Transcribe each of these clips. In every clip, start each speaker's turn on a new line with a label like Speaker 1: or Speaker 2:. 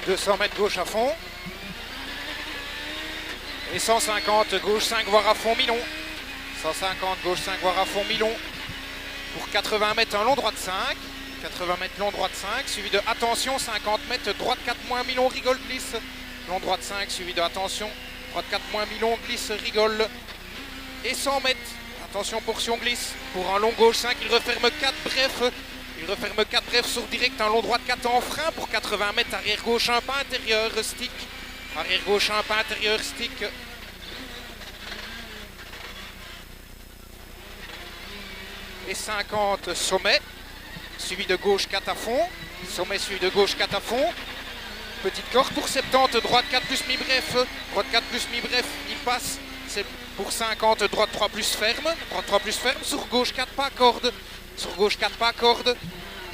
Speaker 1: 200 mètres gauche à fond. Et 150 gauche 5 voire à fond mi-long. 150 gauche 5 voire à fond mi-long. Pour 80 mètres un long droite 5. 80 mètres long droite 5. Suivi de attention 50 mètres droite 4 moins mi-long rigole glisse. Long droite 5 suivi de attention. Droite 4 moins mi-long glisse rigole. Et 100 mètres. Attention portion glisse. Pour un long gauche 5 il referme 4 bref. Il referme 4 brefs sur direct, un long droite 4 en frein pour 80 mètres, arrière gauche 1 pas intérieur, stick. Arrière gauche 1 pas intérieur, stick. Et 50 sommet, suivi de gauche 4 à fond. Sommet suivi de gauche 4 à fond. Petite corde pour 70, droite 4 plus mi-bref. Droite 4 plus mi-bref, il passe. C'est pour 50, droite 3 plus ferme. Droite 3 plus ferme, sur gauche 4 pas corde. Sur gauche 4 pas corde.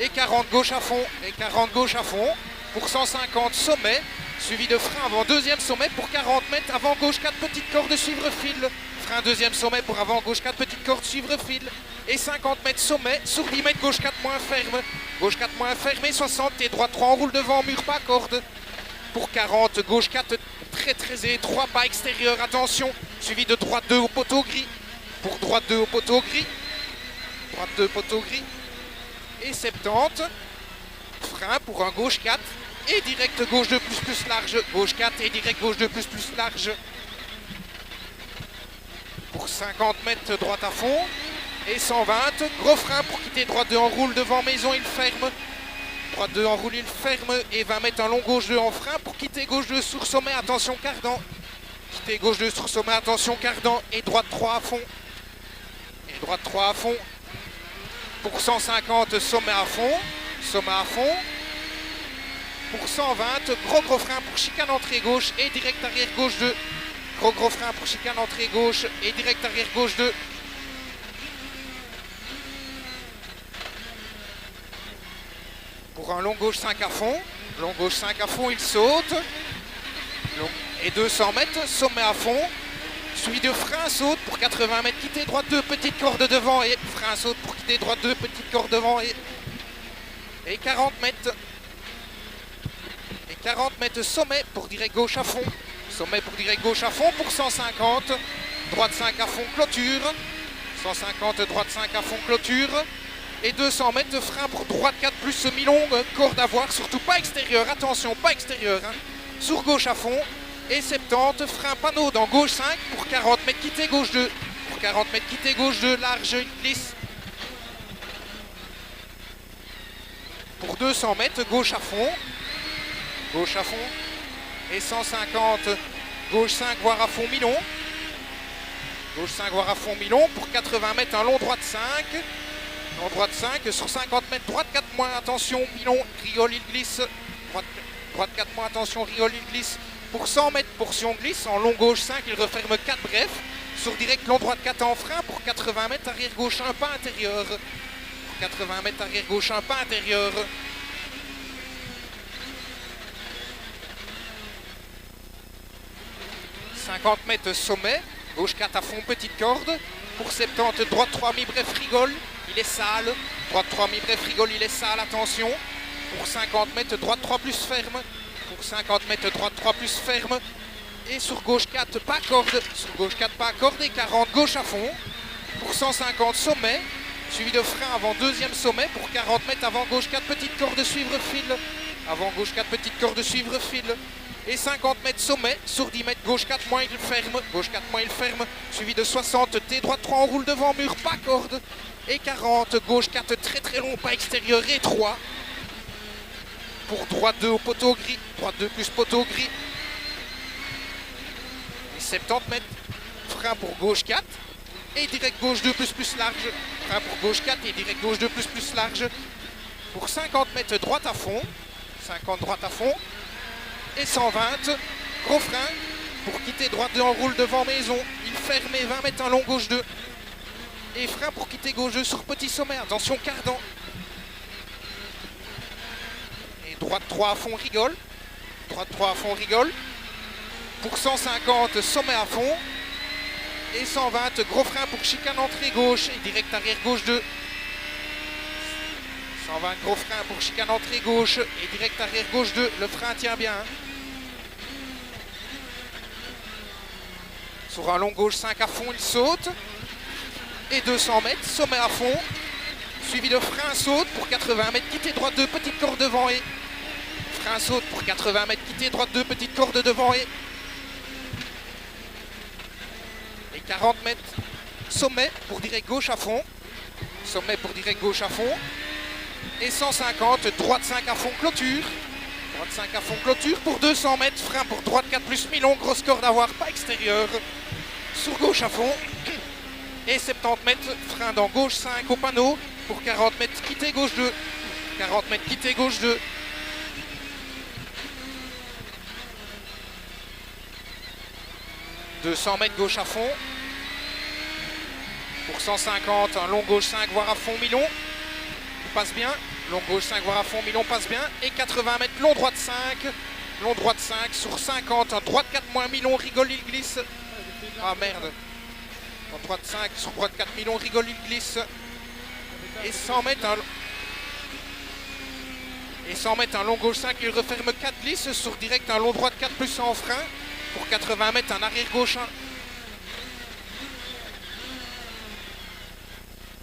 Speaker 1: Et 40 gauche à fond. Et 40 gauche à fond. Pour 150 sommet. Suivi de frein avant deuxième sommet pour 40 mètres. Avant gauche 4 petites cordes suivre fil. Frein deuxième sommet pour avant gauche 4 petites cordes suivre fil. Et 50 mètres sommet. Sur 10 mètres gauche 4 moins ferme. Gauche 4 moins ferme et 60. Et droite 3 en roule devant mur pas corde. Pour 40 gauche 4 très étroit pas extérieur. Attention. Suivi de droite 2 au poteau gris. Pour droite 2 au poteau gris. Droite 2 poteau gris. Et 70. Frein pour un gauche 4. Et direct gauche 2 plus large. Gauche 4 et direct gauche 2 plus large. Pour 50 mètres droite à fond. Et 120. Gros frein pour quitter droite 2 en roule devant maison, il ferme. Droite 2 en roule, il ferme. Et 20 mètres un long gauche 2 en frein pour quitter gauche 2 sur sommet. Attention cardan. Quitter gauche 2 sur sommet. Attention cardan. Et droite 3 à fond. Et droite 3 à fond. Pour 150, sommet à fond. Sommet à fond. Pour 120, gros frein pour chicane entrée gauche et direct arrière gauche 2. Gros frein pour chicane entrée gauche et direct arrière gauche 2. Pour un long gauche 5 à fond. Long gauche 5 à fond, il saute. Et 200 mètres, sommet à fond. Suivi de frein saute pour 80 mètres, quitter droite 2, petite corde devant et frein saute pour quitter droite 2, petite corde devant et 40 mètres. Et 40 mètres sommet pour direct gauche à fond. Sommet pour direct gauche à fond pour 150. Droite 5 à fond, clôture. 150, droite 5 à fond, clôture. Et 200 mètres de frein pour droite 4 plus semi-longue, corde à voir, surtout pas extérieur, attention, pas extérieur. Hein. Sur gauche à fond. Et 70, frein panneau dans gauche 5 pour 40 mètres quitter gauche 2. Pour 40 mètres quitter gauche 2, large, une glisse. Pour 200 mètres, gauche à fond. Gauche à fond. Et 150, gauche 5 voire à fond mi-long. Gauche 5 voire à fond mi-long. Pour 80 mètres, un long droite 5. Long droite 5 sur 50 mètres, droite 4 moins, attention, mi-long, rigole, il glisse. Droite 4 moins, attention, rigole, il glisse. Pour 100 mètres, portion glisse, en long gauche 5, il referme 4 bref. Sur direct, long droite 4 en frein. Pour 80 mètres, arrière gauche 1 pas intérieur. Pour 80 mètres, arrière gauche 1 pas intérieur. « 50 mètres sommet, gauche 4 à fond, petite corde. Pour 70, droite 3 mi-bref, rigole, il est sale. Droite 3 mi-bref, rigole, il est sale, attention. Pour 50 mètres, droite 3 plus ferme. Pour 50 mètres, droite 3 plus ferme. Et sur gauche 4, pas corde. Sur gauche 4, pas corde. Et 40, gauche à fond. Pour 150, sommet. Suivi de frein avant deuxième sommet. Pour 40 mètres, avant gauche 4, petite corde, suivre fil. Avant gauche 4, petite corde, suivre fil. Et 50 mètres sommet. Sur 10 mètres, gauche 4 moins, il ferme. Gauche 4 moins, il ferme. Suivi de 60, T, droite 3 en roule devant mur, pas corde. Et 40, gauche 4, très long, pas extérieur, et 3. Pour droite 2 au poteau gris. Droite 2 plus poteau gris. Et 70 mètres. Frein pour gauche 4. Et direct gauche 2 plus large. Frein pour gauche 4 et direct gauche 2 plus large. Pour 50 mètres droite à fond. 50 droite à fond. Et 120. Gros frein. Pour quitter droite 2 en roule devant maison. Il ferme et 20 mètres en long gauche 2. Et frein pour quitter gauche 2 sur petit sommet. Attention cardan. Droite 3 à fond, rigole. Droite 3 à fond, rigole. Pour 150, sommet à fond. Et 120, gros frein pour chicane entrée gauche. Et direct arrière gauche 2. 120 gros frein pour chicane entrée gauche et direct arrière gauche 2. Le frein tient bien. Sur un long gauche 5 à fond, il saute. Et 200 mètres, sommet à fond. Suivi de frein saute pour 80 mètres, quitter droite 2, petite corde devant et. Frein saute pour 80 mètres, quitter droite 2, petite corde devant et. Et 40 mètres, sommet pour direct gauche à fond. Sommet pour direct gauche à fond. Et 150, droite 5 à fond, clôture. Droite 5 à fond, clôture pour 200 mètres, frein pour droite 4 plus mi-long, grosse corde à voir, pas extérieure. Sur gauche à fond. Et 70 mètres, frein dans gauche 5 au panneau. Pour 40 mètres, quitter gauche 2. 40 mètres, quitter gauche 2. « 200 mètres gauche à fond. Pour 150, un long gauche 5, voire à fond mi-long. Passe bien. Long gauche 5, voire à fond mi-long, passe bien. Et 80 mètres, long droite 5. Long droite 5 sur 50, un droite 4 moins mi-long, rigole, il glisse. Ah merde. En droite 5 sur droite 4 mi-long, rigole, il glisse. Et 100 mètres, un long gauche 5, il referme 4 glisses sur direct, un long droite 4 plus 1 en frein. Pour 80 mètres, un arrière gauche 1.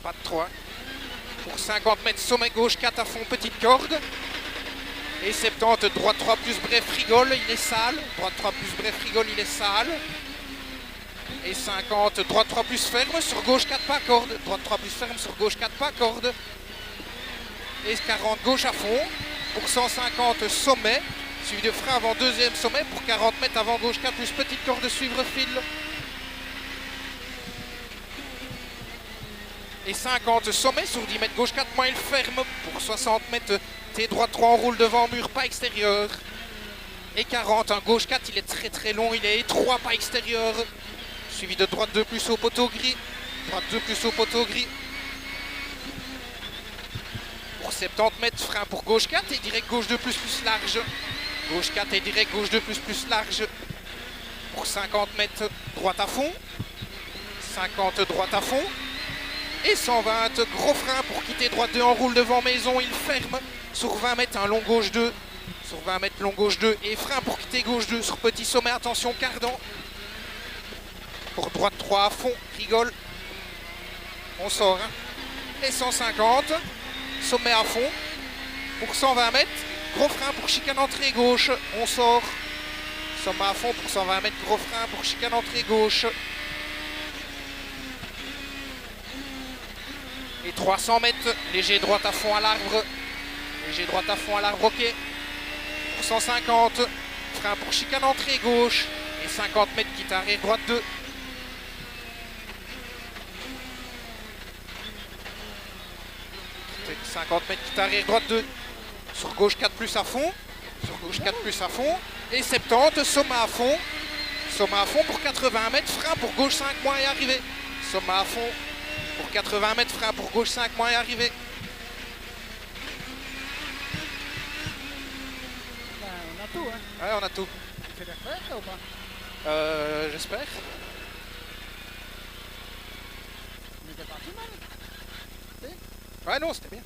Speaker 1: Pas de 3. Pour 50 mètres, sommet gauche 4 à fond, petite corde. Et 70, droite 3 plus bref, rigole, il est sale. Droite 3 plus bref, rigole, il est sale. Et 50, droite 3 plus ferme, sur gauche 4 pas corde. Droite 3 plus ferme, sur gauche 4 pas corde. Et 40, gauche à fond. Pour 150, sommet. Suivi de frein avant deuxième sommet. Pour 40 mètres, avant gauche 4 plus petite corde, suivre fil. Et 50, sommet sur 10 mètres, gauche 4 moins, il ferme. Pour 60 mètres, T droite 3 en roule devant mur, pas extérieur. Et 40, un gauche 4, il est très très long, il est étroit, pas extérieur. Suivi de droite 2 plus au poteau gris. Droite 2 plus au poteau gris. Pour 70 mètres, frein pour gauche 4 et direct gauche 2 plus large. Gauche 4 et direct gauche 2 plus large. Pour 50 mètres, droite à fond. 50, droite à fond. Et 120, gros frein pour quitter droite 2 en roule devant maison, il ferme. Sur 20 mètres, un long gauche 2. Sur 20 mètres, long gauche 2. Et frein pour quitter gauche 2 sur petit sommet, attention, cardan. Pour droite 3 à fond, rigole. On sort. Hein. Et 150, sommet à fond. Pour 120 mètres, gros frein pour chicane entrée gauche. On sort. Sommet à fond pour 120 mètres, gros frein pour chicane entrée gauche. Et 300 mètres, léger droite à fond à l'arbre. Léger droite à fond à l'arbre, ok. Pour 150, frein pour chicane entrée gauche. Et 50 mètres, quitte arrière droite 2. 50 mètres, quitte arrière droite 2. Sur gauche 4 plus à fond. Sur gauche 4 plus à fond. Et 70, sommet à fond. Sommet à fond pour 80 mètres, frein pour gauche 5 moins et arrivé. Sommet à fond pour 80 mètres, frein pour gauche 5 moins et arrivé.
Speaker 2: Ben, on a tout, hein.
Speaker 1: Ouais, on a tout.
Speaker 2: Tu fais des refaits, ou pas?
Speaker 1: J'espère.
Speaker 2: On était parti mal.
Speaker 1: Ouais, non, c'était bien.